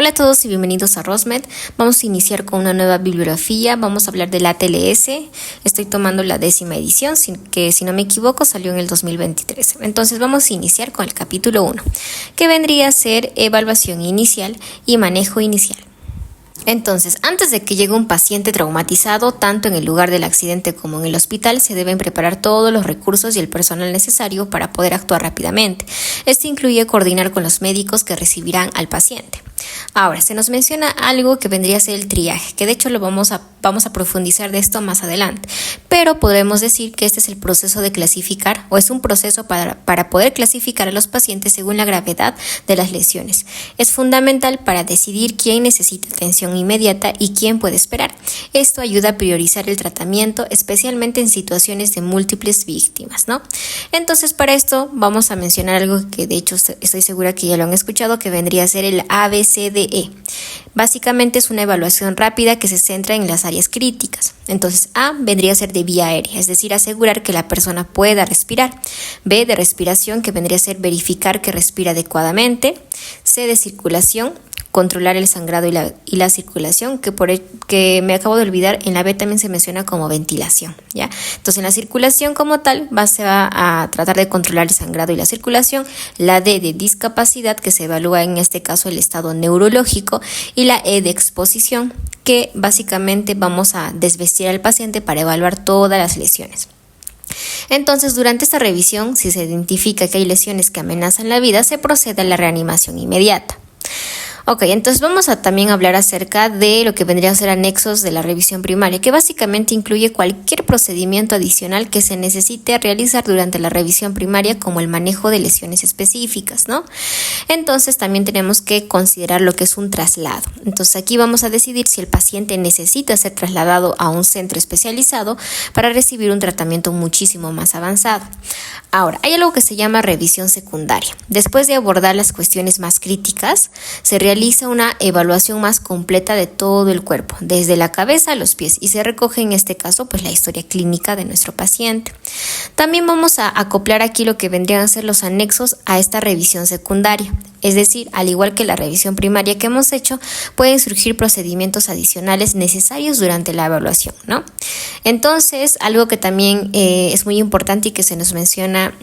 Hola a todos y bienvenidos a ROSMED. Vamos a iniciar con una nueva bibliografía. Vamos a hablar del ATLS. Estoy tomando la 10ª edición, que si no me equivoco salió en el 2023. Entonces vamos a iniciar con el capítulo 1, que vendría a ser evaluación inicial y manejo inicial. Entonces, antes de que llegue un paciente traumatizado, tanto en el lugar del accidente como en el hospital, se deben preparar todos los recursos y el personal necesario para poder actuar rápidamente. Esto incluye coordinar con los médicos que recibirán al paciente. Ahora, se nos menciona algo que vendría a ser el triaje, que de hecho lo vamos a profundizar de esto más adelante, pero podemos decir que este es el proceso de clasificar, o es un proceso para poder clasificar a los pacientes según la gravedad de las lesiones. Es fundamental para decidir quién necesita atención inmediata y quién puede esperar. Esto ayuda a priorizar el tratamiento, especialmente en situaciones de múltiples víctimas, ¿no? Entonces, para esto vamos a mencionar algo que de hecho estoy segura que ya lo han escuchado, que vendría a ser el ABCDE. Básicamente es una evaluación rápida que se centra en las áreas críticas. Entonces, A vendría a ser de vía aérea, es decir, asegurar que la persona pueda respirar. B de respiración, que vendría a ser verificar que respira adecuadamente. C de circulación, controlar el sangrado y la circulación, que me acabo de olvidar, en la B también se menciona como ventilación, ¿ya? Entonces, en la circulación como tal se va a tratar de controlar el sangrado y la circulación. La D de discapacidad, que se evalúa en este caso el estado neurológico, y la E de exposición, que básicamente vamos a desvestir al paciente para evaluar todas las lesiones. Entonces, durante esta revisión, si se identifica que hay lesiones que amenazan la vida, se procede a la reanimación inmediata. Ok, entonces vamos a también hablar acerca de lo que vendría a ser anexos de la revisión primaria, que básicamente incluye cualquier procedimiento adicional que se necesite realizar durante la revisión primaria, como el manejo de lesiones específicas, ¿no? Entonces también tenemos que considerar lo que es un traslado. Entonces aquí vamos a decidir si el paciente necesita ser trasladado a un centro especializado para recibir un tratamiento muchísimo más avanzado. Ahora, hay algo que se llama revisión secundaria. Después de abordar las cuestiones más críticas, se realiza una evaluación más completa de todo el cuerpo, desde la cabeza a los pies, y se recoge en este caso pues la historia clínica de nuestro paciente. También vamos a acoplar aquí lo que vendrían a ser los anexos a esta revisión secundaria. Es decir, al igual que la revisión primaria que hemos hecho, pueden surgir procedimientos adicionales necesarios durante la evaluación, ¿no? Entonces, algo que también es muy importante y que se nos menciona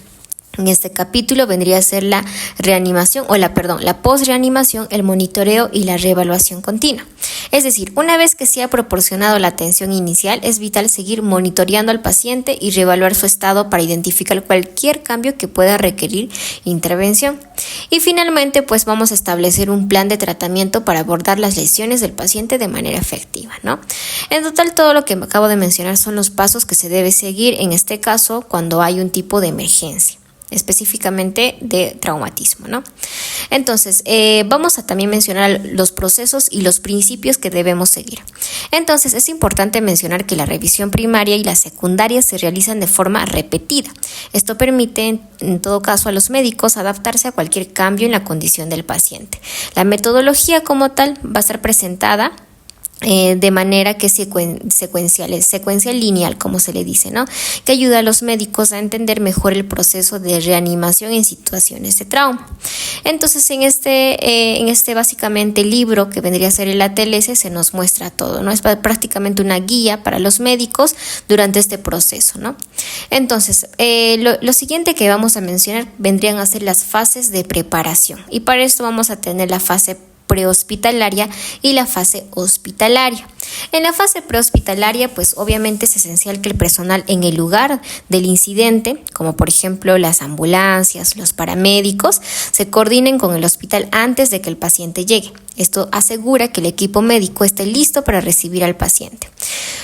en este capítulo vendría a ser la reanimación la posreanimación, el monitoreo y la reevaluación continua. Es decir, una vez que se ha proporcionado la atención inicial, es vital seguir monitoreando al paciente y reevaluar su estado para identificar cualquier cambio que pueda requerir intervención. Y finalmente, pues vamos a establecer un plan de tratamiento para abordar las lesiones del paciente de manera efectiva, ¿no? En total, todo lo que me acabo de mencionar son los pasos que se debe seguir en este caso cuando hay un tipo de emergencia, específicamente de traumatismo, ¿no? Entonces, vamos a también mencionar los procesos y los principios que debemos seguir. Entonces, es importante mencionar que la revisión primaria y la secundaria se realizan de forma repetida. Esto permite, en todo caso, a los médicos adaptarse a cualquier cambio en la condición del paciente. La metodología como tal va a ser presentada de manera que secuencial lineal, como se le dice, ¿no? Que ayuda a los médicos a entender mejor el proceso de reanimación en situaciones de trauma. Entonces, en este básicamente libro que vendría a ser el ATLS se nos muestra todo, ¿no? Es prácticamente una guía para los médicos durante este proceso, ¿no? Entonces, lo siguiente que vamos a mencionar vendrían a ser las fases de preparación, y para esto vamos a tener la fase prehospitalaria y la fase hospitalaria. En la fase prehospitalaria, pues obviamente es esencial que el personal en el lugar del incidente, como por ejemplo las ambulancias, los paramédicos, se coordinen con el hospital antes de que el paciente llegue. Esto asegura que el equipo médico esté listo para recibir al paciente.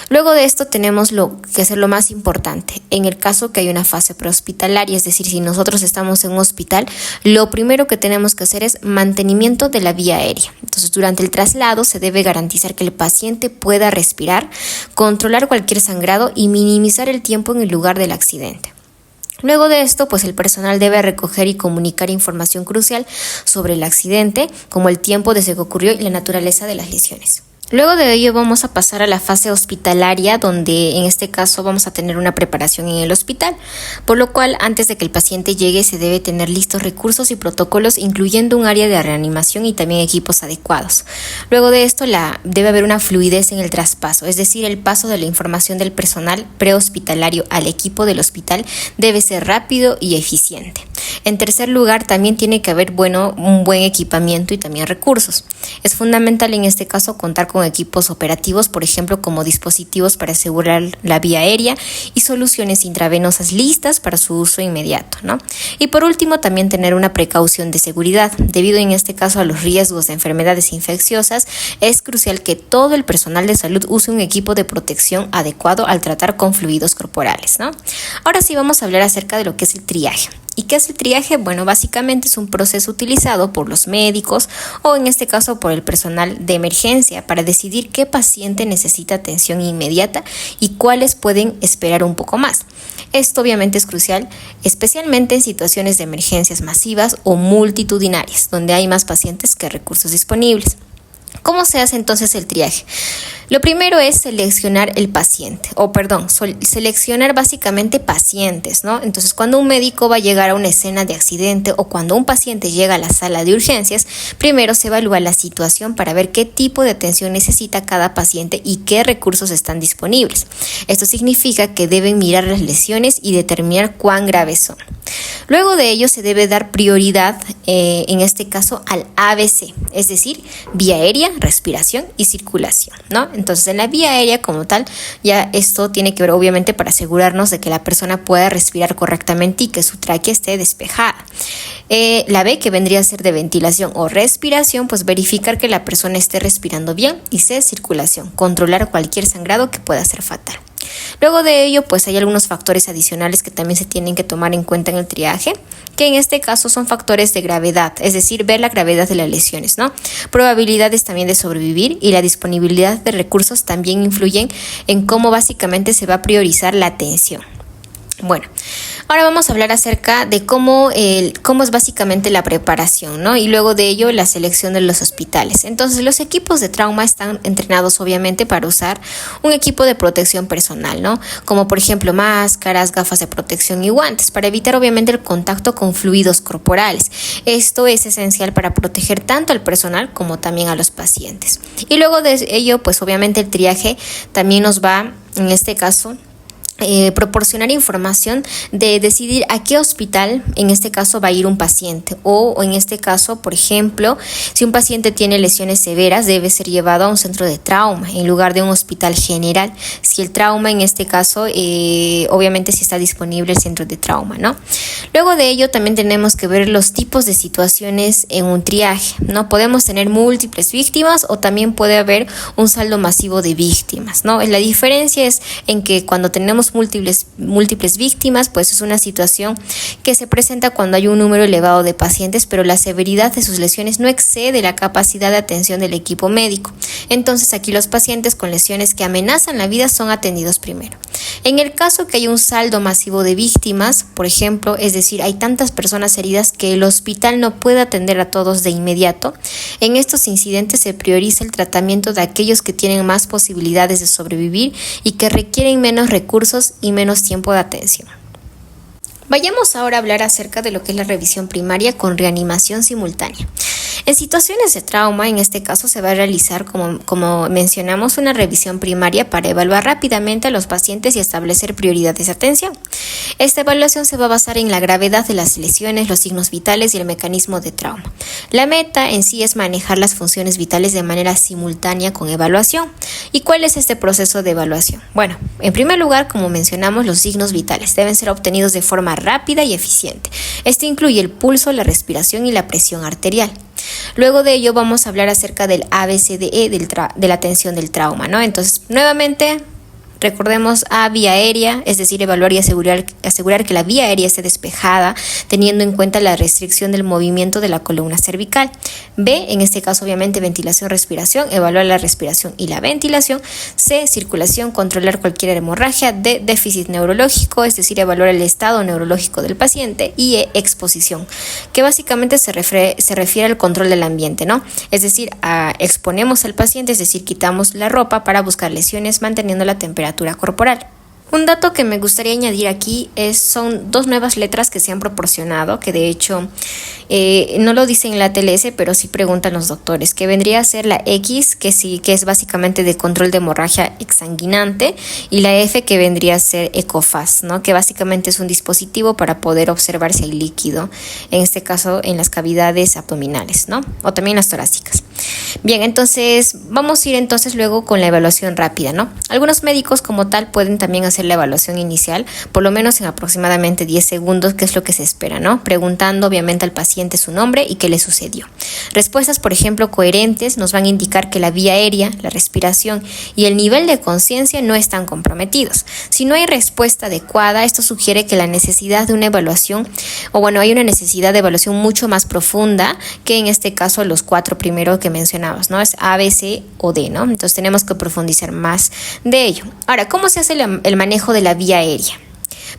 Luego de esto tenemos lo que es lo más importante. En el caso que hay una fase prehospitalaria, es decir, si nosotros estamos en un hospital, lo primero que tenemos que hacer es mantenimiento de la vía aérea. Entonces, durante el traslado se debe garantizar que el paciente pueda respirar, controlar cualquier sangrado y minimizar el tiempo en el lugar del accidente. Luego de esto, pues el personal debe recoger y comunicar información crucial sobre el accidente, como el tiempo desde que ocurrió y la naturaleza de las lesiones. Luego de ello vamos a pasar a la fase hospitalaria, donde en este caso vamos a tener una preparación en el hospital, por lo cual antes de que el paciente llegue se debe tener listos recursos y protocolos, incluyendo un área de reanimación y también equipos adecuados. Luego de esto debe haber una fluidez en el traspaso, es decir, el paso de la información del personal prehospitalario al equipo del hospital debe ser rápido y eficiente. En tercer lugar, también tiene que haber un buen equipamiento y también recursos. Es fundamental en este caso contar con equipos operativos, por ejemplo, como dispositivos para asegurar la vía aérea y soluciones intravenosas listas para su uso inmediato, ¿no? Y por último, también tener una precaución de seguridad. Debido en este caso a los riesgos de enfermedades infecciosas, es crucial que todo el personal de salud use un equipo de protección adecuado al tratar con fluidos corporales, ¿no? Ahora sí vamos a hablar acerca de lo que es el triaje. ¿Y qué es el triaje? Bueno, básicamente es un proceso utilizado por los médicos o en este caso por el personal de emergencia para decidir qué paciente necesita atención inmediata y cuáles pueden esperar un poco más. Esto obviamente es crucial, especialmente en situaciones de emergencias masivas o multitudinarias, donde hay más pacientes que recursos disponibles. ¿Cómo se hace entonces el triaje? Lo primero es seleccionar seleccionar básicamente pacientes, ¿no? Entonces, cuando un médico va a llegar a una escena de accidente o cuando un paciente llega a la sala de urgencias, primero se evalúa la situación para ver qué tipo de atención necesita cada paciente y qué recursos están disponibles. Esto significa que deben mirar las lesiones y determinar cuán graves son. Luego de ello se debe dar prioridad, en este caso, al ABC, es decir, vía aérea, respiración y circulación, ¿no? Entonces, en la vía aérea como tal, ya esto tiene que ver obviamente para asegurarnos de que la persona pueda respirar correctamente y que su tráquea esté despejada. La B, que vendría a ser de ventilación o respiración, pues verificar que la persona esté respirando bien, y C, circulación, controlar cualquier sangrado que pueda ser fatal. Luego de ello, pues hay algunos factores adicionales que también se tienen que tomar en cuenta en el triaje, que en este caso son factores de gravedad, es decir, ver la gravedad de las lesiones, ¿no? Probabilidades también de sobrevivir y la disponibilidad de recursos también influyen en cómo básicamente se va a priorizar la atención. Bueno, ahora vamos a hablar acerca de cómo es básicamente la preparación, ¿no? Y luego de ello la selección de los hospitales. Entonces, los equipos de trauma están entrenados obviamente para usar un equipo de protección personal, ¿no? Como por ejemplo máscaras, gafas de protección y guantes, para evitar obviamente el contacto con fluidos corporales. Esto es esencial para proteger tanto al personal como también a los pacientes. Y luego de ello, pues obviamente el triaje también nos va, en este caso, proporcionar información de decidir a qué hospital en este caso va a ir un paciente, o en este caso, por ejemplo, si un paciente tiene lesiones severas, debe ser llevado a un centro de trauma en lugar de un hospital general, si el trauma en este caso obviamente si está disponible el centro de trauma, ¿no? Luego de ello también tenemos que ver los tipos de situaciones en un triaje, ¿no? Podemos tener múltiples víctimas o también puede haber un saldo masivo de víctimas, ¿no? La diferencia es en que cuando tenemos múltiples víctimas, pues es una situación que se presenta cuando hay un número elevado de pacientes, pero la severidad de sus lesiones no excede la capacidad de atención del equipo médico. Entonces, aquí los pacientes con lesiones que amenazan la vida son atendidos primero. En el caso que hay un saldo masivo de víctimas, por ejemplo, es decir, hay tantas personas heridas que el hospital no puede atender a todos de inmediato, en estos incidentes se prioriza el tratamiento de aquellos que tienen más posibilidades de sobrevivir y que requieren menos recursos y menos tiempo de atención. Vayamos ahora a hablar acerca de lo que es la revisión primaria con reanimación simultánea. En situaciones de trauma, en este caso se va a realizar, como mencionamos, una revisión primaria para evaluar rápidamente a los pacientes y establecer prioridades de atención. Esta evaluación se va a basar en la gravedad de las lesiones, los signos vitales y el mecanismo de trauma. La meta en sí es manejar las funciones vitales de manera simultánea con evaluación. ¿Y cuál es este proceso de evaluación? Bueno, en primer lugar, como mencionamos, los signos vitales deben ser obtenidos de forma rápida y eficiente. Esto incluye el pulso, la respiración y la presión arterial. Luego de ello vamos a hablar acerca del ABCDE de la atención del trauma, ¿no? Entonces, nuevamente, Recordemos A, vía aérea, es decir, evaluar y asegurar que la vía aérea esté despejada, teniendo en cuenta la restricción del movimiento de la columna cervical. B, en este caso obviamente ventilación, respiración, evaluar la respiración y la ventilación. C, circulación, controlar cualquier hemorragia. D, déficit neurológico, es decir, evaluar el estado neurológico del paciente. Y E, exposición, que básicamente se refiere al control del ambiente, ¿no? Es decir, exponemos al paciente, es decir, quitamos la ropa para buscar lesiones manteniendo la temperatura corporal. Un dato que me gustaría añadir aquí son 2 nuevas letras que se han proporcionado, que de hecho no lo dicen en la TLS, pero sí preguntan los doctores, que vendría a ser la X, que es básicamente de control de hemorragia exsanguinante, y la F, que vendría a ser ECOFAS, ¿no? Que básicamente es un dispositivo para poder observar si hay líquido, en este caso en las cavidades abdominales, ¿no? O también las torácicas. Bien, entonces vamos a ir entonces luego con la evaluación rápida, ¿no? Algunos médicos como tal pueden también hacer la evaluación inicial, por lo menos en aproximadamente 10 segundos, que es lo que se espera, ¿no? Preguntando obviamente al paciente su nombre y qué le sucedió. Respuestas, por ejemplo, coherentes nos van a indicar que la vía aérea, la respiración y el nivel de conciencia no están comprometidos. Si no hay respuesta adecuada, esto sugiere que la necesidad de una evaluación, hay una necesidad de evaluación mucho más profunda que en este caso los 4 primeros que mencionabas, ¿no? Es A, B, C o D, ¿no? Entonces tenemos que profundizar más de ello. Ahora, ¿cómo se hace el manejo de la vía aérea?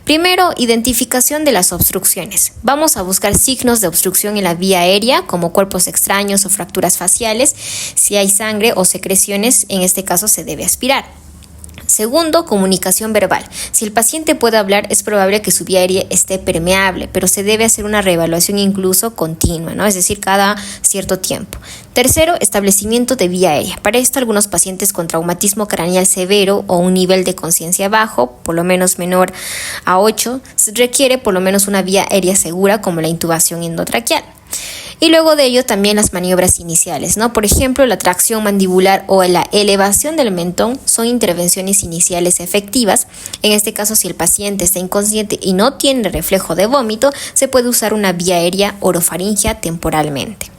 Primero, identificación de las obstrucciones. Vamos a buscar signos de obstrucción en la vía aérea, como cuerpos extraños o fracturas faciales. Si hay sangre o secreciones, en este caso se debe aspirar. Segundo, comunicación verbal. Si el paciente puede hablar, es probable que su vía aérea esté permeable, pero se debe hacer una reevaluación incluso continua, ¿no? Es decir, cada cierto tiempo. Tercero, establecimiento de vía aérea. Para esto, algunos pacientes con traumatismo craneal severo o un nivel de conciencia bajo, por lo menos menor a 8, se requiere por lo menos una vía aérea segura, como la intubación endotraqueal. Y luego de ello también las maniobras iniciales, ¿no? Por ejemplo, la tracción mandibular o la elevación del mentón son intervenciones iniciales efectivas. En este caso, si el paciente está inconsciente y no tiene reflejo de vómito, se puede usar una vía aérea orofaringea temporalmente.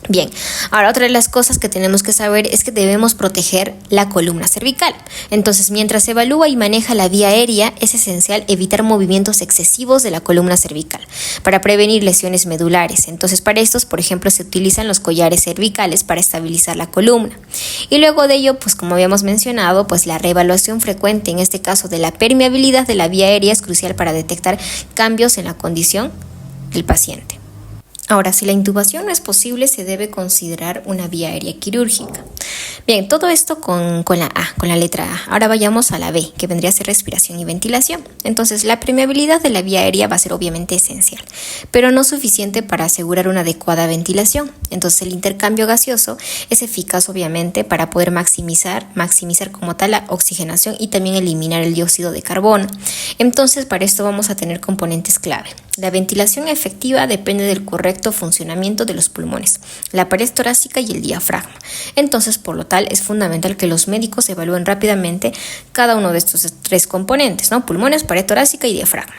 Bien, ahora otra de las cosas que tenemos que saber es que debemos proteger la columna cervical. Entonces, mientras se evalúa y maneja la vía aérea, es esencial evitar movimientos excesivos de la columna cervical para prevenir lesiones medulares. Entonces, para estos, por ejemplo, se utilizan los collares cervicales para estabilizar la columna. Y luego de ello, pues como habíamos mencionado, pues la reevaluación frecuente, en este caso de la permeabilidad de la vía aérea, es crucial para detectar cambios en la condición del paciente. Ahora, si la intubación no es posible, se debe considerar una vía aérea quirúrgica. Bien, todo esto con la letra A. Ahora vayamos a la B, que vendría a ser respiración y ventilación. Entonces, la permeabilidad de la vía aérea va a ser obviamente esencial, pero no suficiente para asegurar una adecuada ventilación. Entonces, el intercambio gaseoso es eficaz obviamente para poder maximizar como tal la oxigenación y también eliminar el dióxido de carbono. Entonces, para esto vamos a tener componentes clave. La ventilación efectiva depende del correcto funcionamiento de los pulmones, la pared torácica y el diafragma. Entonces, por lo tal, es fundamental que los médicos evalúen rápidamente cada uno de estos 3 componentes, ¿no? Pulmones, pared torácica y diafragma.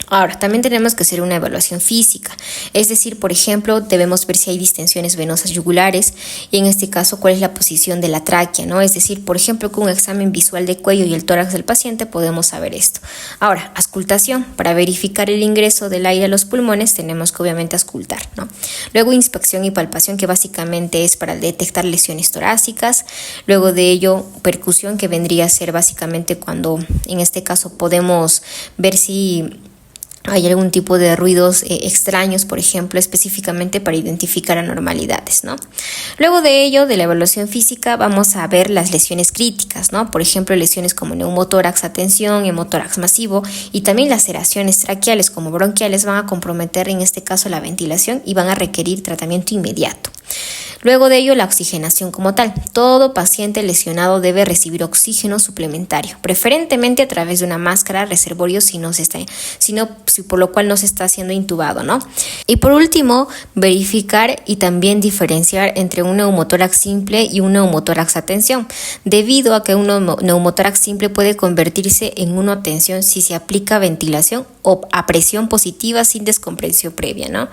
Ahora, también tenemos que hacer una evaluación física, es decir, por ejemplo, debemos ver si hay distensiones venosas yugulares y en este caso cuál es la posición de la tráquea, ¿no? Es decir, por ejemplo, con un examen visual de cuello y el tórax del paciente podemos saber esto. Ahora, auscultación, para verificar el ingreso del aire a los pulmones tenemos que obviamente auscultar, ¿no? Luego inspección y palpación, que básicamente es para detectar lesiones torácicas. Luego de ello, percusión, que vendría a ser básicamente cuando en este caso podemos ver si hay algún tipo de ruidos extraños, por ejemplo, específicamente para identificar anormalidades, ¿no? Luego de ello, de la evaluación física, vamos a ver las lesiones críticas, ¿no? Por ejemplo, lesiones como neumotórax a tensión, hemotórax masivo y también laceraciones traqueales como bronquiales van a comprometer en este caso la ventilación y van a requerir tratamiento inmediato. Luego de ello, la oxigenación como tal. Todo paciente lesionado debe recibir oxígeno suplementario, preferentemente a través de una máscara reservorio por lo cual no se está siendo intubado, ¿no? Y por último, verificar y también diferenciar entre un neumotórax simple y un neumotórax a tensión, debido a que un neumotórax simple puede convertirse en una tensión si se aplica ventilación o a presión positiva sin descompresión previa, ¿no?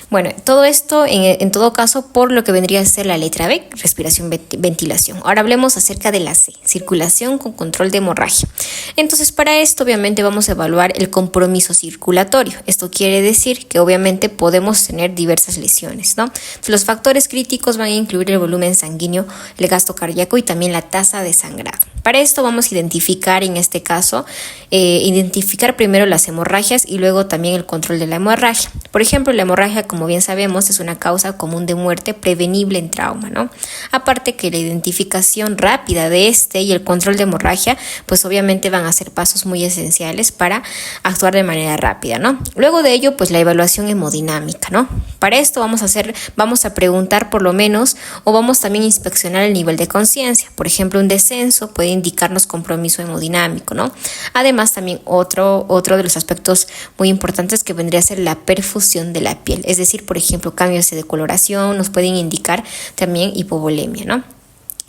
Bueno, todo esto en todo caso por lo que vendría a ser la letra B, respiración, ventilación. Ahora hablemos acerca de la C, circulación con control de hemorragia. Entonces para esto obviamente vamos a evaluar el compromiso circulatorio. Esto quiere decir que obviamente podemos tener diversas lesiones, ¿no? Entonces, los factores críticos van a incluir el volumen sanguíneo, el gasto cardíaco y también la tasa de sangrado. Para esto vamos a identificar en este caso, identificar primero las hemorragias y luego también el control de la hemorragia. Por ejemplo, la hemorragia, como bien sabemos, es una causa común de muerte prevenible en trauma, ¿no? Aparte que la identificación rápida de este y el control de hemorragia, pues obviamente van a ser pasos muy esenciales para actuar de manera rápida, ¿no? Luego de ello, pues la evaluación hemodinámica, ¿no? Para esto vamos a preguntar por lo menos o vamos también a inspeccionar el nivel de conciencia. Por ejemplo, un descenso puede indicarnos compromiso hemodinámico, ¿no? Además, también otro de los aspectos muy importantes que vendría a ser la perfusión de la piel. Es decir, por ejemplo, cambios de coloración nos pueden indicar también hipovolemia, ¿no?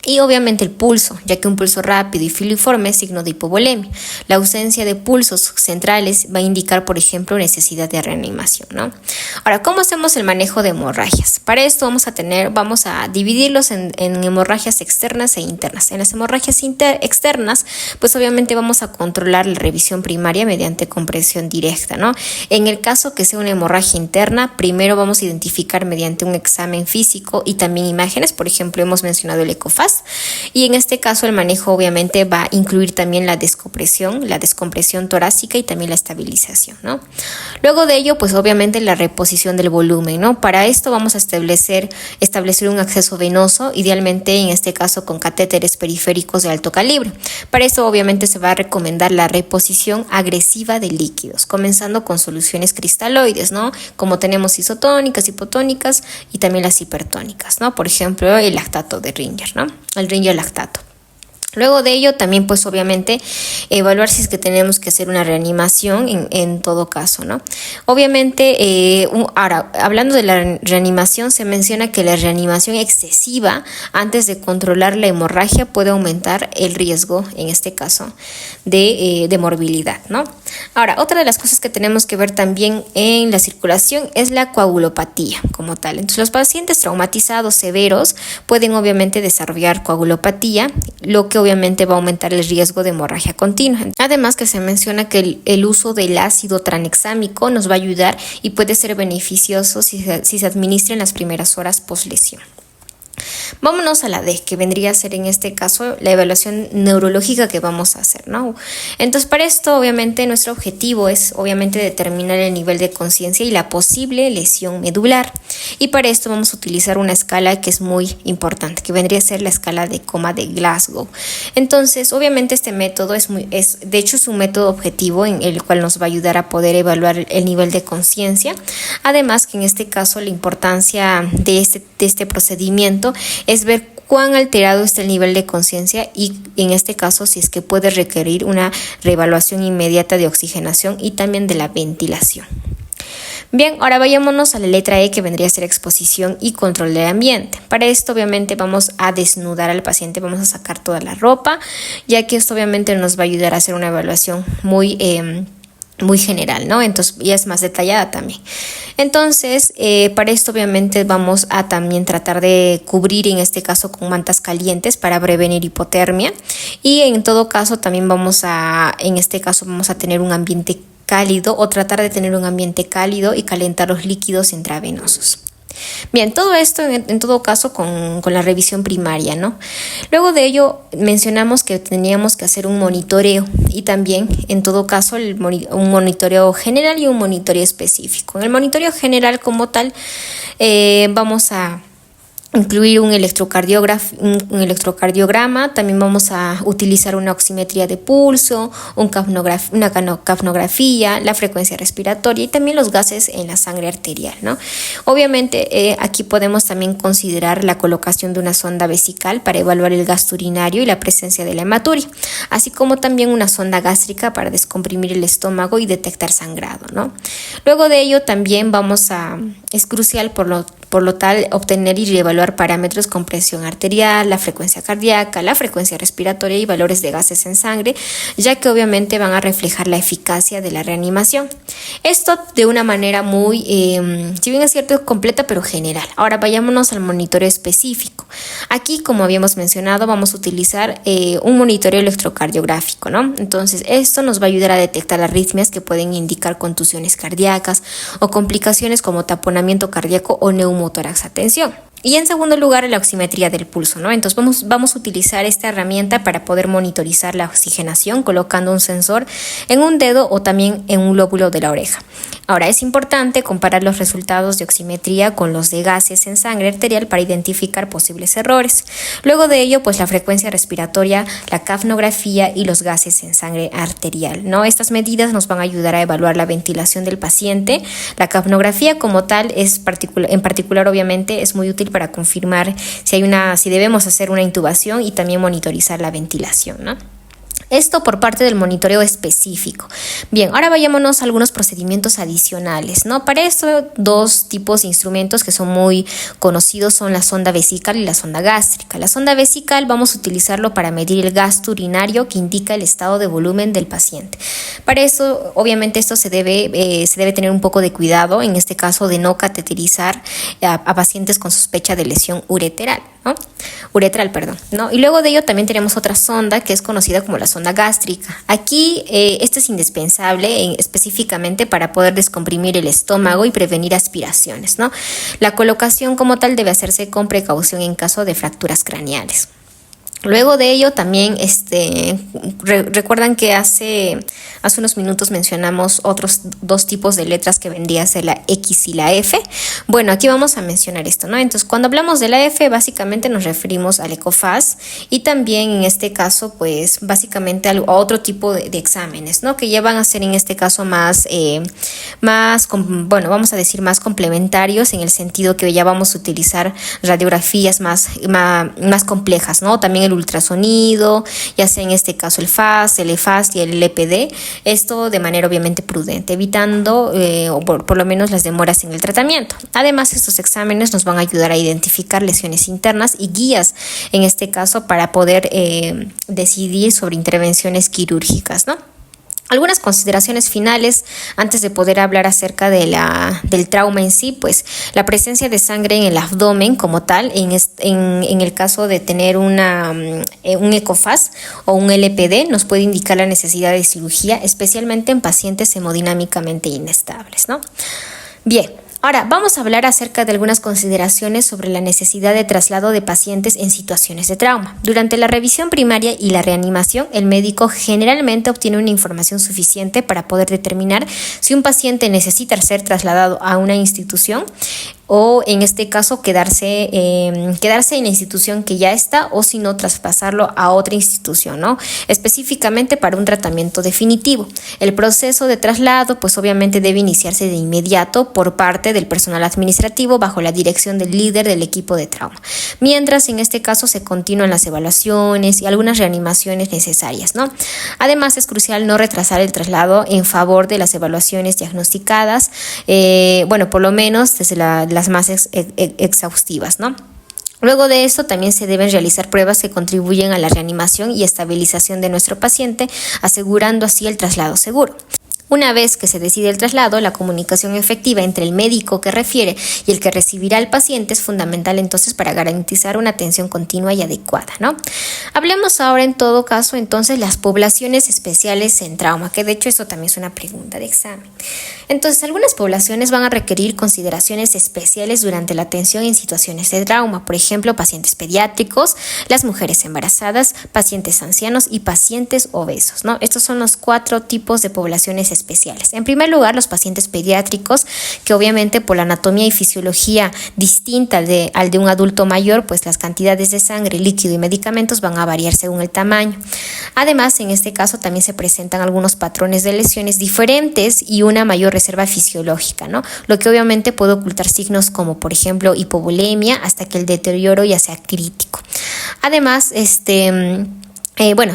Y obviamente el pulso, ya que un pulso rápido y filiforme es signo de hipovolemia. La ausencia de pulsos centrales va a indicar, por ejemplo, necesidad de reanimación, ¿no? Ahora, ¿cómo hacemos el manejo de hemorragias? Para esto vamos a dividirlos en hemorragias externas e internas. En las hemorragias externas, pues obviamente vamos a controlar la revisión primaria mediante compresión directa, ¿no? En el caso que sea una hemorragia interna, primero vamos a identificar mediante un examen físico y también imágenes. Por ejemplo, hemos mencionado el ECOFAST. Y en este caso el manejo obviamente va a incluir también la descompresión torácica y también la estabilización, ¿no? Luego de ello, pues obviamente la reposición del volumen, ¿no? Para esto vamos a establecer un acceso venoso, idealmente en este caso con catéteres periféricos de alto calibre. Para esto obviamente se va a recomendar la reposición agresiva de líquidos, comenzando con soluciones cristaloides, ¿no? Como tenemos isotónicas, hipotónicas y también las hipertónicas, ¿no? Por ejemplo, el lactato de Ringer, ¿no? El Ringer lactato. Luego de ello también pues obviamente evaluar si es que tenemos que hacer una reanimación en todo caso, ¿no? Obviamente, ahora hablando de la reanimación, se menciona que la reanimación excesiva antes de controlar la hemorragia puede aumentar el riesgo, en este caso, de morbilidad, ¿no? Ahora, otra de las cosas que tenemos que ver también en la circulación es la coagulopatía como tal. Entonces, los pacientes traumatizados severos pueden obviamente desarrollar coagulopatía, lo que obviamente va a aumentar el riesgo de hemorragia continua. Además que se menciona que el uso del ácido tranexámico nos va a ayudar y puede ser beneficioso si se administra en las primeras horas post-lesión. Vámonos a la D, que vendría a ser en este caso la evaluación neurológica que vamos a hacer, ¿no? Entonces, para esto, obviamente, nuestro objetivo es, obviamente, determinar el nivel de conciencia y la posible lesión medular. Y para esto vamos a utilizar una escala que es muy importante, que vendría a ser la escala de coma de Glasgow. Entonces, obviamente, este método de hecho, es un método objetivo en el cual nos va a ayudar a poder evaluar el nivel de conciencia. Además, que en este caso, la importancia de este procedimiento es ver cuán alterado está el nivel de conciencia y en este caso si es que puede requerir una reevaluación inmediata de oxigenación y también de la ventilación. Bien, ahora vayámonos a la letra E, que vendría a ser exposición y control del ambiente. Para esto obviamente vamos a desnudar al paciente, vamos a sacar toda la ropa, ya que esto obviamente nos va a ayudar a hacer una evaluación muy general, ¿no? Entonces ya es más detallada también. Entonces, para esto obviamente vamos a también tratar de cubrir en este caso con mantas calientes para prevenir hipotermia y en todo caso también vamos a tener un ambiente cálido o tratar de tener un ambiente cálido y calentar los líquidos intravenosos. Bien, todo esto en todo caso con la revisión primaria, ¿no? Luego de ello mencionamos que teníamos que hacer un monitoreo y también en todo caso un monitoreo general y un monitoreo específico. En el monitoreo general como tal vamos a incluir un electrocardiograma, también vamos a utilizar una oximetría de pulso, una capnografía, la frecuencia respiratoria y también los gases en la sangre arterial, ¿no? Obviamente aquí podemos también considerar la colocación de una sonda vesical para evaluar el gasto urinario y la presencia de la hematuria. así como también una sonda gástrica para descomprimir el estómago y detectar sangrado, ¿no? Luego de ello también es crucial por lo tal obtener y evaluar parámetros con presión arterial, la frecuencia cardíaca, la frecuencia respiratoria y valores de gases en sangre, ya que obviamente van a reflejar la eficacia de la reanimación. Esto de una manera muy, si bien es cierto, completa pero general. Ahora vayámonos al monitoreo específico. Aquí, como habíamos mencionado, vamos a utilizar un monitoreo electrocardiográfico, ¿no? Entonces, esto nos va a ayudar a detectar arritmias que pueden indicar contusiones cardíacas o complicaciones como taponamiento cardíaco o neumotórax. Atención. Y en segundo lugar, la oximetría del pulso, ¿no? Entonces vamos a utilizar esta herramienta para poder monitorizar la oxigenación colocando un sensor en un dedo o también en un lóbulo de la oreja. Ahora, es importante comparar los resultados de oximetría con los de gases en sangre arterial para identificar posibles errores. Luego de ello, pues la frecuencia respiratoria, la capnografía y los gases en sangre arterial, ¿no? Estas medidas nos van a ayudar a evaluar la ventilación del paciente. La capnografía como tal en particular obviamente es muy útil para confirmar si debemos hacer una intubación y también monitorizar la ventilación, ¿no? Esto por parte del monitoreo específico. Bien, ahora vayámonos a algunos procedimientos adicionales, ¿no? Para esto, dos tipos de instrumentos que son muy conocidos son la sonda vesical y la sonda gástrica. La sonda vesical vamos a utilizarlo para medir el gasto urinario que indica el estado de volumen del paciente. Para eso, obviamente, esto se debe tener un poco de cuidado, en este caso de no cateterizar a pacientes con sospecha de lesión uretral, ¿no? Y luego de ello también tenemos otra sonda que es conocida como la sonda gástrica. Aquí esto es indispensable específicamente para poder descomprimir el estómago y prevenir aspiraciones, ¿no? La colocación como tal debe hacerse con precaución en caso de fracturas craneales. Luego de ello también recuerdan que hace unos minutos mencionamos otros dos tipos de letras que vendría a ser la X y la F. Bueno, aquí vamos a mencionar esto, ¿no? Entonces, cuando hablamos de la F, básicamente nos referimos al ECOFAS y también en este caso, pues básicamente a otro tipo de exámenes, ¿no? Que ya van a ser en este caso más complementarios en el sentido que ya vamos a utilizar radiografías más complejas, ¿no? También el ultrasonido, ya sea en este caso el FAS, el EFAS y el LPD, esto de manera obviamente prudente, evitando o por lo menos las demoras en el tratamiento. Además, estos exámenes nos van a ayudar a identificar lesiones internas y guías, en este caso, para poder decidir sobre intervenciones quirúrgicas, ¿no? Algunas consideraciones finales antes de poder hablar acerca del trauma en sí, pues la presencia de sangre en el abdomen como tal, en el caso de tener un ECOFAS o un LPD, nos puede indicar la necesidad de cirugía, especialmente en pacientes hemodinámicamente inestables, ¿no? Bien. Ahora, vamos a hablar acerca de algunas consideraciones sobre la necesidad de traslado de pacientes en situaciones de trauma. Durante la revisión primaria y la reanimación, el médico generalmente obtiene una información suficiente para poder determinar si un paciente necesita ser trasladado a una institución o en este caso quedarse en la institución que ya está o si no traspasarlo a otra institución, ¿no? Específicamente para un tratamiento definitivo. El proceso de traslado pues obviamente debe iniciarse de inmediato por parte del personal administrativo bajo la dirección del líder del equipo de trauma, mientras en este caso se continúan las evaluaciones y algunas reanimaciones necesarias, ¿no? Además es crucial no retrasar el traslado en favor de las evaluaciones diagnosticadas, por lo menos desde las más exhaustivas, ¿no? Luego de esto también se deben realizar pruebas que contribuyen a la reanimación y estabilización de nuestro paciente, asegurando así el traslado seguro. Una vez que se decide el traslado, la comunicación efectiva entre el médico que refiere y el que recibirá al paciente es fundamental entonces para garantizar una atención continua y adecuada, ¿no? Hablemos ahora en todo caso entonces las poblaciones especiales en trauma, que de hecho esto también es una pregunta de examen. Entonces, algunas poblaciones van a requerir consideraciones especiales durante la atención en situaciones de trauma, por ejemplo, pacientes pediátricos, las mujeres embarazadas, pacientes ancianos y pacientes obesos, ¿no? Estos son los 4 tipos de poblaciones especiales. En primer lugar, los pacientes pediátricos, que obviamente por la anatomía y fisiología distinta al de un adulto mayor, pues las cantidades de sangre, líquido y medicamentos van a variar según el tamaño. Además, en este caso también se presentan algunos patrones de lesiones diferentes y una mayor reserva fisiológica, ¿no? Lo que obviamente puede ocultar signos como, por ejemplo, hipovolemia hasta que el deterioro ya sea crítico. Además,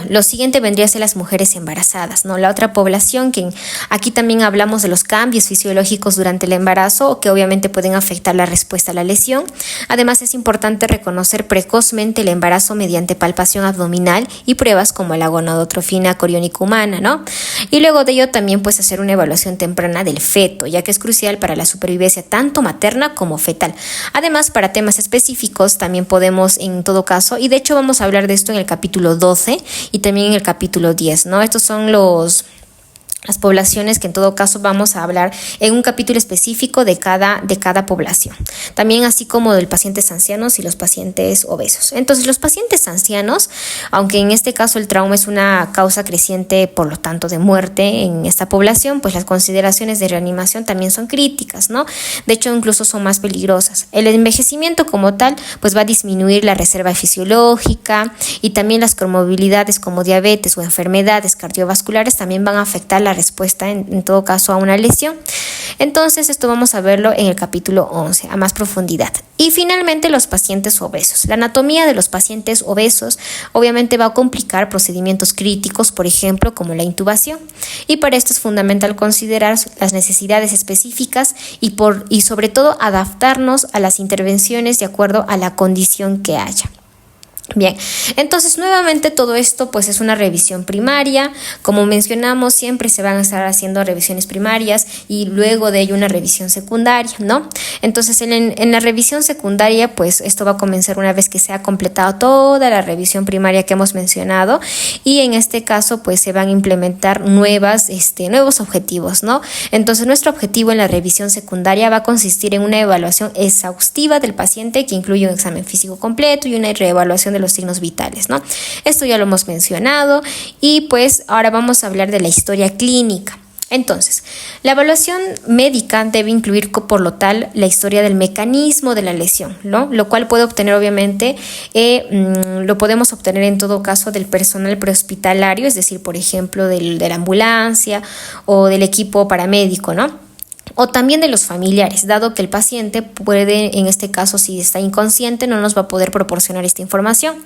Lo siguiente vendría a ser las mujeres embarazadas, ¿no? La otra población que aquí también hablamos de los cambios fisiológicos durante el embarazo que obviamente pueden afectar la respuesta a la lesión. Además, es importante reconocer precozmente el embarazo mediante palpación abdominal y pruebas como la gonadotrofina coriónica humana, ¿no? Y luego de ello también pues hacer una evaluación temprana del feto, ya que es crucial para la supervivencia tanto materna como fetal. Además, para temas específicos también podemos en todo caso, y de hecho vamos a hablar de esto en el capítulo 12 y también en el capítulo 10, ¿no? Estos son las poblaciones que en todo caso vamos a hablar en un capítulo específico de cada población. También así como de los pacientes ancianos y los pacientes obesos. Entonces los pacientes ancianos, aunque en este caso el trauma es una causa creciente por lo tanto de muerte en esta población, pues las consideraciones de reanimación también son críticas, ¿no? De hecho incluso son más peligrosas. El envejecimiento como tal pues va a disminuir la reserva fisiológica y también las comorbilidades como diabetes o enfermedades cardiovasculares también van a afectar la respuesta en todo caso a una lesión. Entonces esto vamos a verlo en el capítulo 11 a más profundidad. Y finalmente los pacientes obesos. La anatomía de los pacientes obesos obviamente va a complicar procedimientos críticos, por ejemplo como la intubación, y para esto es fundamental considerar las necesidades específicas y sobre todo adaptarnos a las intervenciones de acuerdo a la condición que haya. Bien, entonces nuevamente todo esto pues es una revisión primaria. Como mencionamos, siempre se van a estar haciendo revisiones primarias y luego de ello una revisión secundaria, ¿no? Entonces en la revisión secundaria pues esto va a comenzar una vez que se ha completado toda la revisión primaria que hemos mencionado, y en este caso pues se van a implementar nuevos objetivos, ¿no? Entonces nuestro objetivo en la revisión secundaria va a consistir en una evaluación exhaustiva del paciente que incluye un examen físico completo y una reevaluación de los signos vitales, ¿no? Esto ya lo hemos mencionado y pues ahora vamos a hablar de la historia clínica. Entonces, la evaluación médica debe incluir por lo tal la historia del mecanismo de la lesión, ¿no? Lo cual puede obtener obviamente, lo podemos obtener en todo caso del personal prehospitalario, es decir, por ejemplo, de la ambulancia o del equipo paramédico, ¿no? O también de los familiares, dado que el paciente puede, en este caso, si está inconsciente, no nos va a poder proporcionar esta información.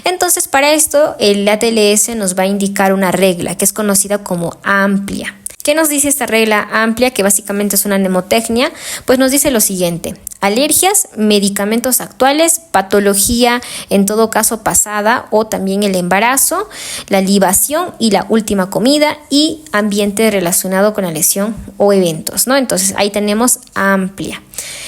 Entonces, para esto, el ATLS nos va a indicar una regla que es conocida como amplia. ¿Qué nos dice esta regla amplia, que básicamente es una mnemotecnia? Pues nos dice lo siguiente: alergias, medicamentos actuales, patología en todo caso pasada o también el embarazo, la libación y la última comida, y ambiente relacionado con la lesión o eventos, ¿no? Entonces ahí tenemos amplia.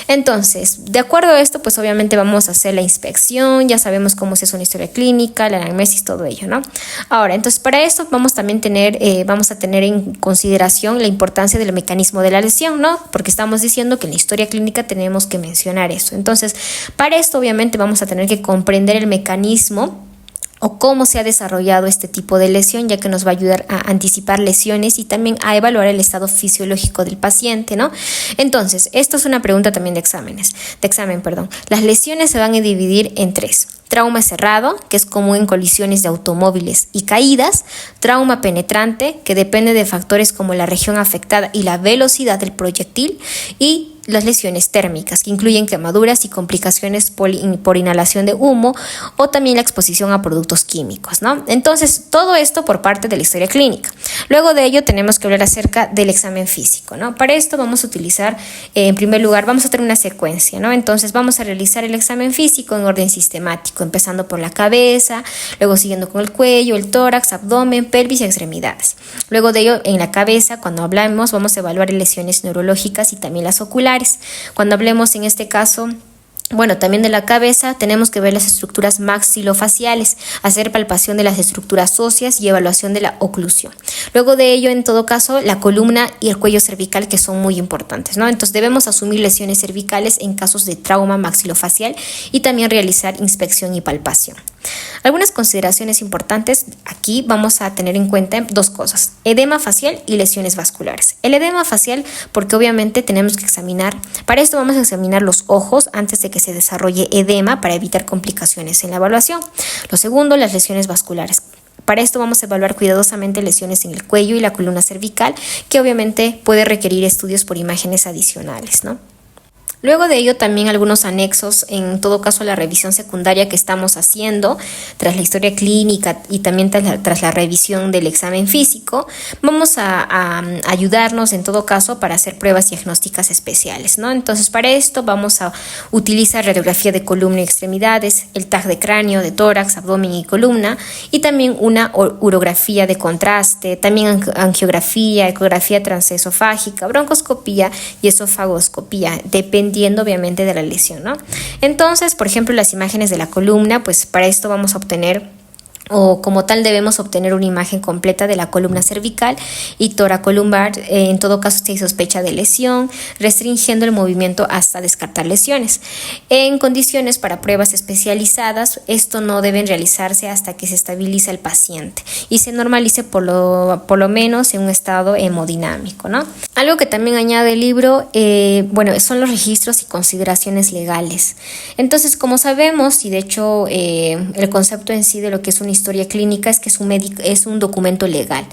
Entonces, de acuerdo a esto, pues obviamente vamos a hacer la inspección, ya sabemos cómo se hace una historia clínica, la anamnesis, todo ello, ¿no? Ahora, entonces para esto vamos a tener en consideración la importancia del mecanismo de la lesión, ¿no? Porque estamos diciendo que en la historia clínica tenemos que mencionar eso. Entonces, para esto obviamente vamos a tener que comprender el mecanismo o cómo se ha desarrollado este tipo de lesión, ya que nos va a ayudar a anticipar lesiones y también a evaluar el estado fisiológico del paciente, ¿no? Entonces, esto es una pregunta también de examen. Las lesiones se van a dividir en tres: trauma cerrado, que es común en colisiones de automóviles y caídas; trauma penetrante, que depende de factores como la región afectada y la velocidad del proyectil; y las lesiones térmicas, que incluyen quemaduras y complicaciones por inhalación de humo o también la exposición a productos químicos, ¿no? Entonces, todo esto por parte de la historia clínica. Luego de ello tenemos que hablar acerca del examen físico, ¿no? Para esto vamos a utilizar, en primer lugar, vamos a tener una secuencia, ¿no? Entonces vamos a realizar el examen físico en orden sistemático, empezando por la cabeza, luego siguiendo con el cuello, el tórax, abdomen, pelvis y extremidades. Luego de ello, en la cabeza, cuando hablamos, vamos a evaluar lesiones neurológicas y también las oculares. Cuando hablemos en este caso, también de la cabeza, tenemos que ver las estructuras maxilofaciales, hacer palpación de las estructuras óseas y evaluación de la oclusión. Luego de ello, en todo caso, la columna y el cuello cervical, que son muy importantes, ¿no? Entonces debemos asumir lesiones cervicales en casos de trauma maxilofacial y también realizar inspección y palpación. Algunas consideraciones importantes aquí vamos a tener en cuenta dos cosas: edema facial y lesiones vasculares. El edema facial, porque obviamente tenemos que examinar, para esto vamos a examinar los ojos antes de que se desarrolle edema para evitar complicaciones en la evaluación. Lo segundo, las lesiones vasculares. Para esto vamos a evaluar cuidadosamente lesiones en el cuello y la columna cervical, que obviamente puede requerir estudios por imágenes adicionales, ¿no? Luego de ello también algunos anexos, en todo caso la revisión secundaria que estamos haciendo, tras la historia clínica y también tras la revisión del examen físico, vamos a ayudarnos en todo caso para hacer pruebas diagnósticas especiales, ¿no? Entonces para esto vamos a utilizar radiografía de columna y extremidades, el TAC de cráneo, de tórax, abdomen y columna, y también una urografía de contraste, también angiografía, ecografía transesofágica, broncoscopía y esofagoscopía, dependiendo obviamente de la lesión, ¿no? Entonces, por ejemplo, las imágenes de la columna, pues para esto vamos a obtener, o como tal debemos obtener una imagen completa de la columna cervical y toracolumbar, en todo caso si hay sospecha de lesión, restringiendo el movimiento hasta descartar lesiones. En condiciones para pruebas especializadas, esto no deben realizarse hasta que se estabiliza el paciente y se normalice por lo menos en un estado hemodinámico, ¿no? Algo que también añade el libro, son los registros y consideraciones legales. Entonces, como sabemos, y de hecho el concepto en sí de lo que es una historia clínica es que es un documento legal.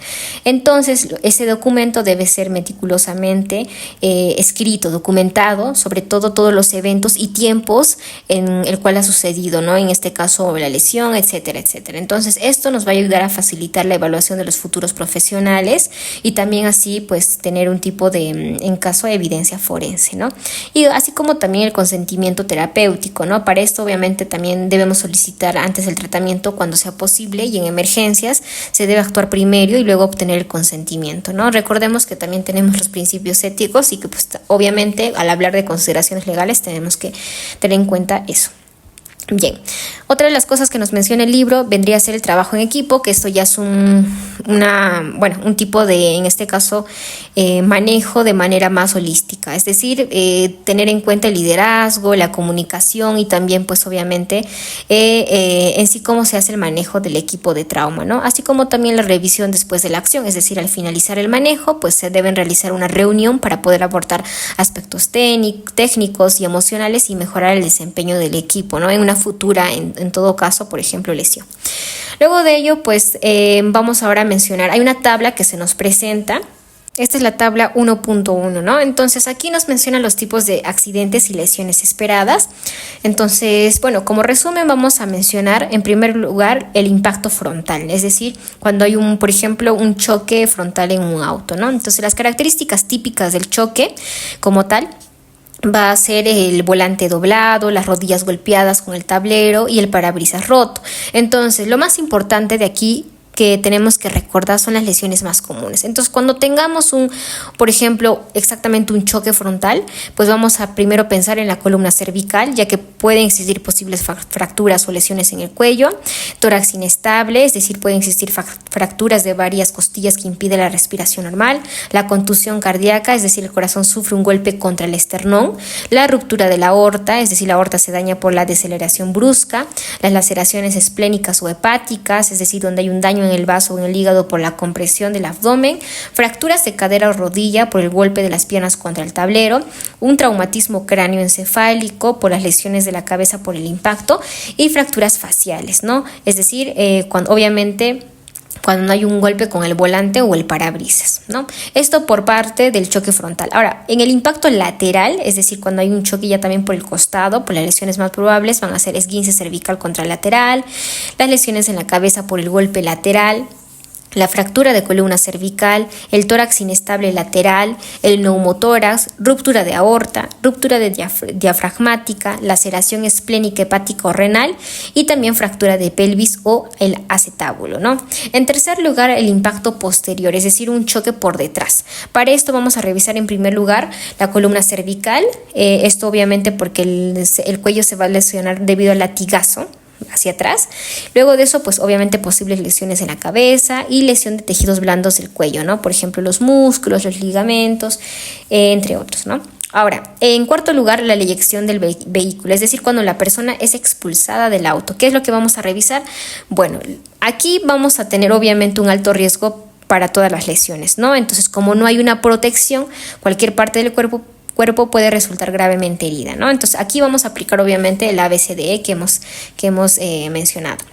Entonces, ese documento debe ser meticulosamente escrito, documentado, sobre todo todos los eventos y tiempos en el cual ha sucedido, ¿no? En este caso, la lesión, etcétera, etcétera. Entonces, esto nos va a ayudar a facilitar la evaluación de los futuros profesionales y también así, pues, tener un tipo de, en caso de evidencia forense, ¿no? Y así como también el consentimiento terapéutico, ¿no? Para esto, obviamente, también debemos solicitar antes el tratamiento cuando sea posible, y en emergencias se debe actuar primero y luego obtener el consentimiento, ¿no? Recordemos que también tenemos los principios éticos y que pues obviamente al hablar de consideraciones legales tenemos que tener en cuenta eso. Bien, otra de las cosas que nos menciona el libro vendría a ser el trabajo en equipo, que esto ya es un tipo de, en este caso, manejo de manera más holística, es decir, tener en cuenta el liderazgo, la comunicación y también, pues obviamente, en sí cómo se hace el manejo del equipo de trauma, ¿no? Así como también la revisión después de la acción, es decir, al finalizar el manejo, pues se deben realizar una reunión para poder abordar aspectos técnicos y emocionales y mejorar el desempeño del equipo, ¿no? En una futura, en todo caso, por ejemplo, lesión. Luego de ello, pues vamos ahora a mencionar, hay una tabla que se nos presenta. Esta es la tabla 1.1, ¿no? Entonces aquí nos mencionan los tipos de accidentes y lesiones esperadas. Entonces, bueno, como resumen vamos a mencionar en primer lugar el impacto frontal, es decir, cuando hay por ejemplo, un choque frontal en un auto, ¿no? Entonces las características típicas del choque como tal va a ser el volante doblado, las rodillas golpeadas con el tablero y el parabrisas roto. Entonces, lo más importante de aquí que tenemos que recordar son las lesiones más comunes. Entonces, cuando tengamos por ejemplo, exactamente un choque frontal, pues vamos a primero pensar en la columna cervical, ya que pueden existir posibles fracturas o lesiones en el cuello, tórax inestable, es decir, pueden existir fracturas de varias costillas que impiden la respiración normal, la contusión cardíaca, es decir, el corazón sufre un golpe contra el esternón, la ruptura de la aorta, es decir, la aorta se daña por la deceleración brusca, las laceraciones esplénicas o hepáticas, es decir, donde hay un daño en el vaso o en el hígado por la compresión del abdomen, fracturas de cadera o rodilla por el golpe de las piernas contra el tablero, un traumatismo cráneoencefálico por las lesiones de la cabeza por el impacto y fracturas faciales, ¿no? Es decir, cuando no hay un golpe con el volante o el parabrisas, ¿no? Esto por parte del choque frontal. Ahora, en el impacto lateral, es decir, cuando hay un choque ya también por el costado, por las lesiones más probables van a ser esguince cervical contralateral, las lesiones en la cabeza por el golpe lateral, la fractura de columna cervical, el tórax inestable lateral, el neumotórax, ruptura de aorta, ruptura de diafragmática, laceración esplénica hepática o renal y también fractura de pelvis o el acetábulo, ¿no? En tercer lugar, el impacto posterior, es decir, un choque por detrás. Para esto vamos a revisar en primer lugar la columna cervical, esto obviamente porque el cuello se va a lesionar debido al latigazo hacia atrás. Luego de eso, pues obviamente posibles lesiones en la cabeza y lesión de tejidos blandos del cuello, ¿no? Por ejemplo, los músculos, los ligamentos, entre otros, ¿no? Ahora, en cuarto lugar, la eyección del vehículo, es decir, cuando la persona es expulsada del auto. ¿Qué es lo que vamos a revisar? Bueno, aquí vamos a tener obviamente un alto riesgo para todas las lesiones, ¿no? Entonces, como no hay una protección, cualquier parte del cuerpo puede resultar gravemente herida, ¿no? Entonces aquí vamos a aplicar obviamente el ABCDE que hemos mencionado.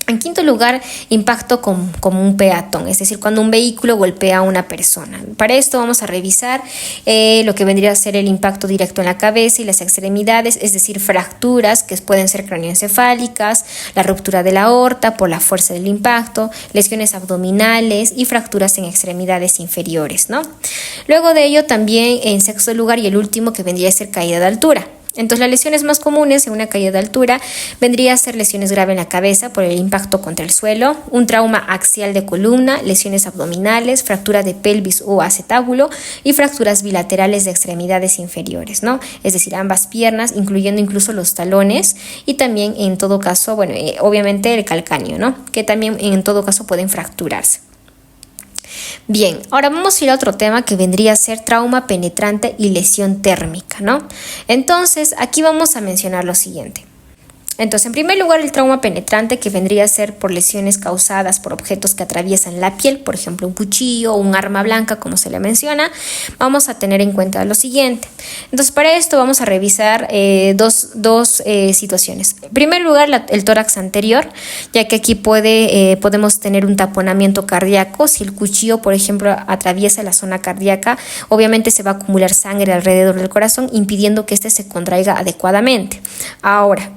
En quinto lugar, impacto como un peatón, es decir, cuando un vehículo golpea a una persona. Para esto vamos a revisar lo que vendría a ser el impacto directo en la cabeza y las extremidades, es decir, fracturas que pueden ser craneoencefálicas, la ruptura de la aorta por la fuerza del impacto, lesiones abdominales y fracturas en extremidades inferiores, ¿no? Luego de ello, también en sexto lugar y el último, que vendría a ser caída de altura. Entonces, las lesiones más comunes en una caída de altura vendría a ser lesiones graves en la cabeza por el impacto contra el suelo, un trauma axial de columna, lesiones abdominales, fractura de pelvis o acetábulo y fracturas bilaterales de extremidades inferiores, ¿no? Es decir, ambas piernas, incluyendo incluso los talones y también en todo caso, bueno, obviamente el calcáneo, ¿no? Que también en todo caso pueden fracturarse. Bien, ahora vamos a ir a otro tema que vendría a ser trauma penetrante y lesión térmica, ¿no? Entonces, aquí vamos a mencionar lo siguiente. Entonces, en primer lugar, el trauma penetrante, que vendría a ser por lesiones causadas por objetos que atraviesan la piel, por ejemplo, un cuchillo o un arma blanca, como se le menciona, vamos a tener en cuenta lo siguiente. Entonces, para esto vamos a revisar dos situaciones. En primer lugar, el tórax anterior, ya que aquí podemos tener un taponamiento cardíaco. Si el cuchillo, por ejemplo, atraviesa la zona cardíaca, obviamente se va a acumular sangre alrededor del corazón, impidiendo que éste se contraiga adecuadamente. Ahora,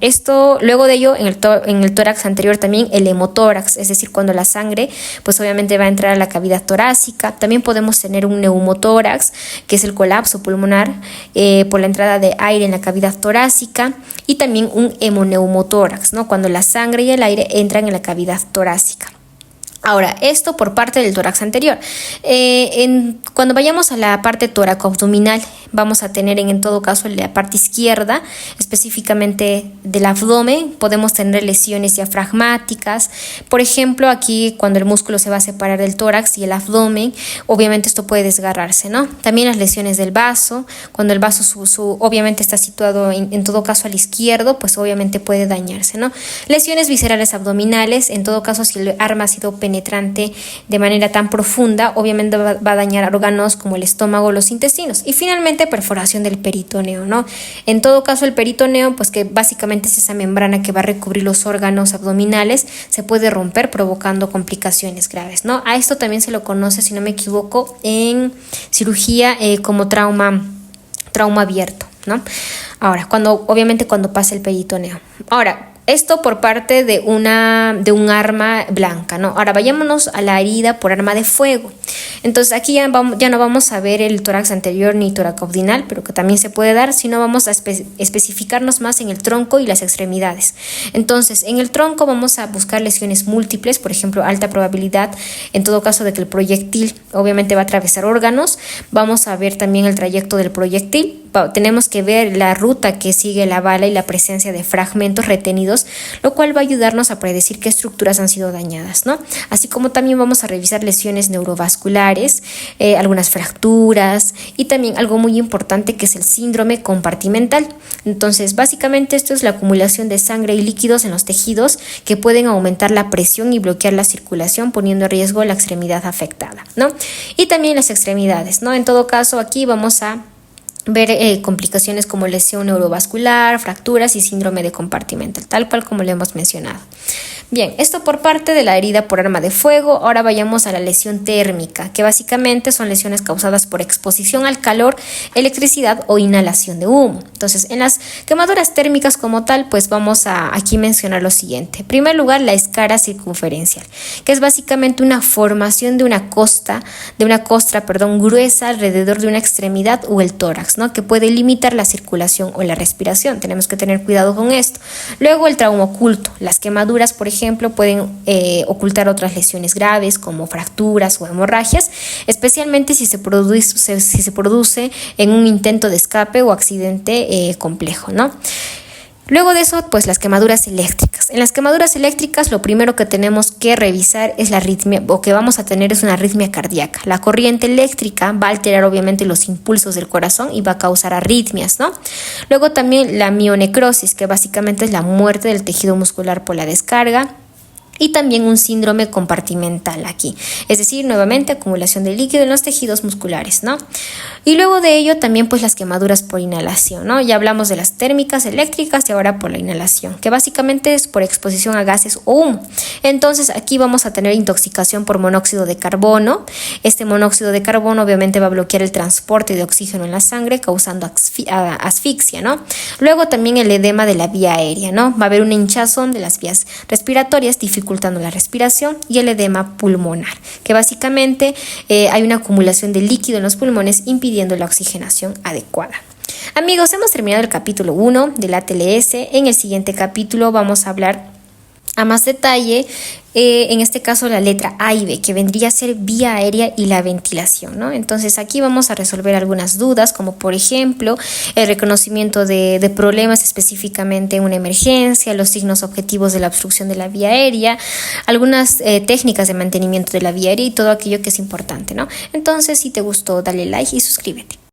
luego de ello, en el tórax anterior también el hemotórax, es decir, cuando la sangre, pues obviamente va a entrar a la cavidad torácica. También podemos tener un neumotórax, que es el colapso pulmonar por la entrada de aire en la cavidad torácica, y también un hemoneumotórax, ¿no? Cuando la sangre y el aire entran en la cavidad torácica. Ahora, esto por parte del tórax anterior. Cuando vayamos a la parte tóraco-abdominal, vamos a tener en todo caso en la parte izquierda, específicamente del abdomen, podemos tener lesiones diafragmáticas. Por ejemplo, aquí cuando el músculo se va a separar del tórax y el abdomen, obviamente esto puede desgarrarse, ¿no? También las lesiones del vaso, cuando el vaso obviamente está situado en todo caso al izquierdo, pues obviamente puede dañarse, ¿no? Lesiones viscerales abdominales, en todo caso si el arma ha sido penetrante de manera tan profunda, obviamente va a dañar órganos como el estómago o los intestinos. Y finalmente, perforación del peritoneo, ¿no? En todo caso, el peritoneo, pues que básicamente es esa membrana que va a recubrir los órganos abdominales, se puede romper provocando complicaciones graves, ¿no? A esto también se lo conoce, si no me equivoco, en cirugía como trauma abierto, ¿no? Ahora, obviamente cuando pasa el peritoneo. Ahora, esto por parte de un arma blanca, ¿no? Ahora vayámonos a la herida por arma de fuego. Entonces aquí ya no vamos a ver el tórax anterior ni tórax abdominal, pero que también se puede dar, sino vamos a especificarnos más en el tronco y las extremidades. Entonces, en el tronco vamos a buscar lesiones múltiples, por ejemplo, alta probabilidad, en todo caso, de que el proyectil obviamente va a atravesar órganos. Vamos a ver también el trayecto del proyectil. Tenemos que ver la ruta que sigue la bala y la presencia de fragmentos retenidos, lo cual va a ayudarnos a predecir qué estructuras han sido dañadas, ¿no? Así como también vamos a revisar lesiones neurovasculares, algunas fracturas y también algo muy importante que es el síndrome compartimental. Entonces, básicamente esto es la acumulación de sangre y líquidos en los tejidos que pueden aumentar la presión y bloquear la circulación, poniendo en riesgo la extremidad afectada, ¿no? Y también las extremidades, ¿no? En todo caso, aquí vamos a ver complicaciones como lesión neurovascular, fracturas y síndrome de compartimental, tal cual como lo hemos mencionado. Bien, esto por parte de la herida por arma de fuego. Ahora vayamos a la lesión térmica, que básicamente son lesiones causadas por exposición al calor, electricidad o inhalación de humo. Entonces, en las quemaduras térmicas como tal, pues vamos a aquí mencionar lo siguiente. En primer lugar, la escara circunferencial, que es básicamente una formación de una costra, gruesa alrededor de una extremidad o el tórax, ¿no? Que puede limitar la circulación o la respiración. Tenemos que tener cuidado con esto. Luego, el trauma oculto. Las quemaduras, por ejemplo, pueden ocultar otras lesiones graves como fracturas o hemorragias, especialmente si se produce en un intento de escape o accidente complejo, ¿no? Luego de eso, pues las quemaduras eléctricas. En las quemaduras eléctricas, lo primero que tenemos que revisar es la arritmia, o que vamos a tener es una arritmia cardíaca. La corriente eléctrica va a alterar obviamente los impulsos del corazón y va a causar arritmias, ¿no? Luego también la mionecrosis, que básicamente es la muerte del tejido muscular por la descarga. y también un síndrome compartimental aquí, es decir, nuevamente acumulación de líquido en los tejidos musculares, ¿no? Y luego de ello también pues las quemaduras por inhalación, ¿no? Ya hablamos de las térmicas, eléctricas y ahora por la inhalación, que básicamente es por exposición a gases o humo. Entonces aquí vamos a tener intoxicación por monóxido de carbono. Este monóxido de carbono obviamente va a bloquear el transporte de oxígeno en la sangre, causando asfixia, ¿no? Luego también el edema de la vía aérea, ¿no? Va a haber un hinchazón de las vías respiratorias, dificultando la respiración, y el edema pulmonar, que básicamente hay una acumulación de líquido en los pulmones impidiendo la oxigenación adecuada. Amigos, hemos terminado el capítulo 1 de la ATLS. En el siguiente capítulo vamos a hablar a más detalle, en este caso la letra A y B, que vendría a ser vía aérea y la ventilación, ¿no? Entonces aquí vamos a resolver algunas dudas, como por ejemplo el reconocimiento de problemas específicamente en una emergencia, los signos objetivos de la obstrucción de la vía aérea, algunas técnicas de mantenimiento de la vía aérea y todo aquello que es importante, ¿no? Entonces, si te gustó, dale like y suscríbete.